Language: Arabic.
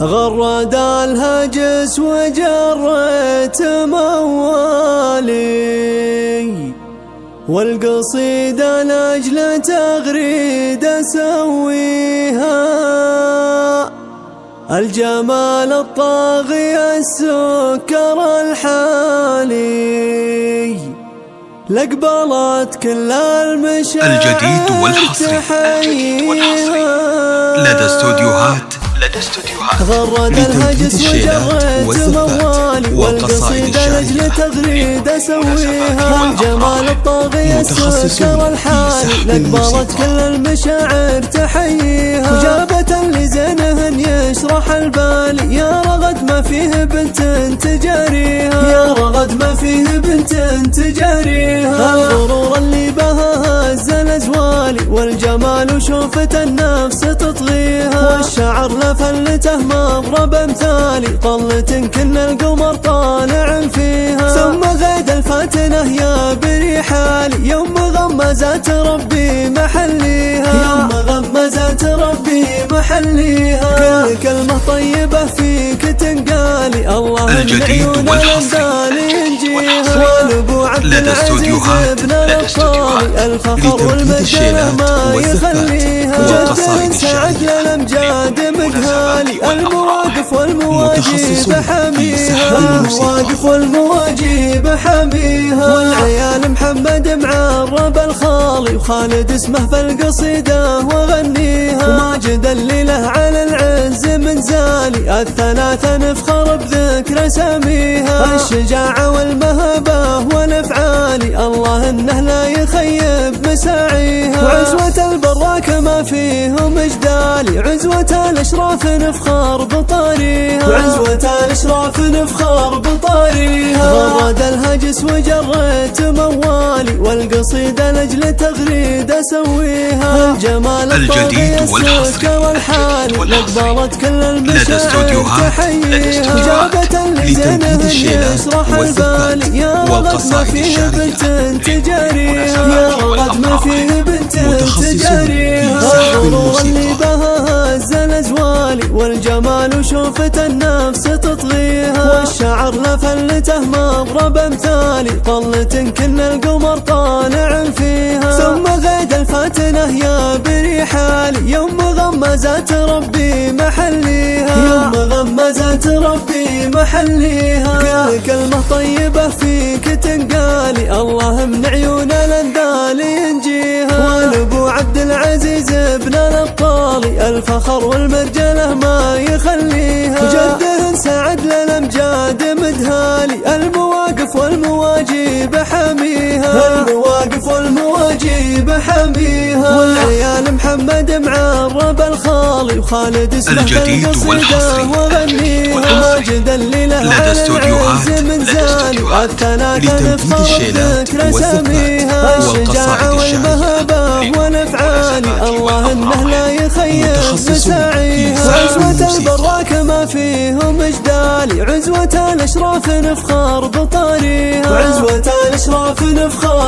غرد الهجس وجريت موالي، والقصيدة لأجل تغريد أسويها. الجمال الطاغي السكر الحالي، لقبلت كل المشاعر الجديد والحصري لدى استوديوهات غرد الهجس وجريت موالي، والقصيدة لأجل تغريد أسويها. الجمال الطاغي السكر الحالي، لقبلت كل المشاعر تحييها. وجابت لزينهن يشرح البالي، يا رغد ما فيه بنت تجاريها، يا رغد ما فيه بنت تجاريها. الغرور اللي بها هز الأزوالي، والجمال شوفت النفس تطغيها. والشعر لفلته مضرب امثالي، طلة كن القمر طالع فيها. ثم غيد الفاتنة يا بريحالي، يوم غمزت ربي محليها، يوم غمزت ربي محليها. كل كلمة طيبة فيك تنقالي، الله الجديد والحصري ولبو عبد العزيز ابن الطالي، الفخر والمجد ما يخليها. جد سعد للامجاد مقهالي، المواقف والمواجب حميها، المواقف والمواجب حميها. والعيال محمد معرب الخالي، وخالد اسمه في القصيدة وغنيها. وماجد اللي له على العز من زالي، الثلاثة نفخر بذكر اساميها. الشجاعة والمهبة والافعالي، الله انه لا يخيب مساعيها. وعزوة البراك ما فيهم جدالي، عزوة الاشراف نفخر بطاريها، وعزوة الاشراف نفخر بطاريها. غرد الهجس وجريت موالي، والقصيدة لاجل تغريد اسويها. الجمال الطاغي السكر الحالي، لقبلت كل المشاعر تحييها. وجابت لزينهن يشرح البالي، يا رغد ما فيه بنت تجاريها، يا رغد ما فيه بنت تجاريها. الغرور اللي بها هز الأزوالي، والجمال شوفت النفس تطغيها. والشعر لفلته مضرب امثالي، طلة كن القمر طالع فيها. ثم غيد الفاتنة يا بريحالي، يوم غمزت ربي محليها، يوم غمزت ربي محليها. كل كلمة طيبة فيك تنقالي، الله من عيون الأندال ينجيها. ولبو عبد العزيز ابن الطالي، الفخر والمرجلة ما يخليها. وجده سعد للامجاد مدهالي، المواقف والمواجب حميها، المواقف والمواجب حميها. والعيال محمد معرب الخالي، وخالد اسمه في القصيدة وغنيها. وماجد اللي له على العز من زالي، الثلاثة نفخر بذكر اساميها. الشجاعة والمهبة والافعالي، الله انه لا يخيب مساعيها. عزوة البراك ما فيهم جدالي، عزوة الاشراف نفخر بطاريها، وعزوة الاشراف نفخر